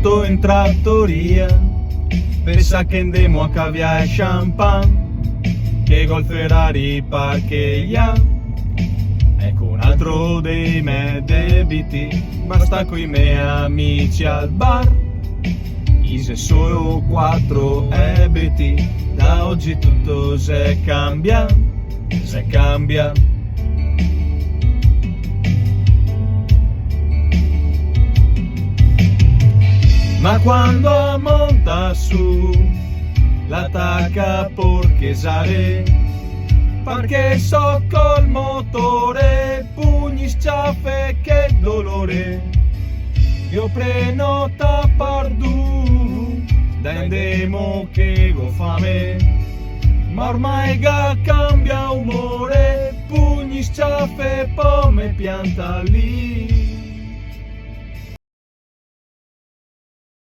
sto in trattoria, pensa che andemo a caviare champagne, che col Ferrari parcheggia. Ecco un altro dei miei debiti, basta coi miei amici al bar. Ise solo 4 ebiti, da oggi tutto se cambia, se cambia. Ma quando monta su la tacca porchesare, perché so col motore, pugni, sciaffe, che dolore. Io prenota pardu, da indemo che go fame, ma ormai ga cambia umore, pugni, sciaffe, pome pianta lì.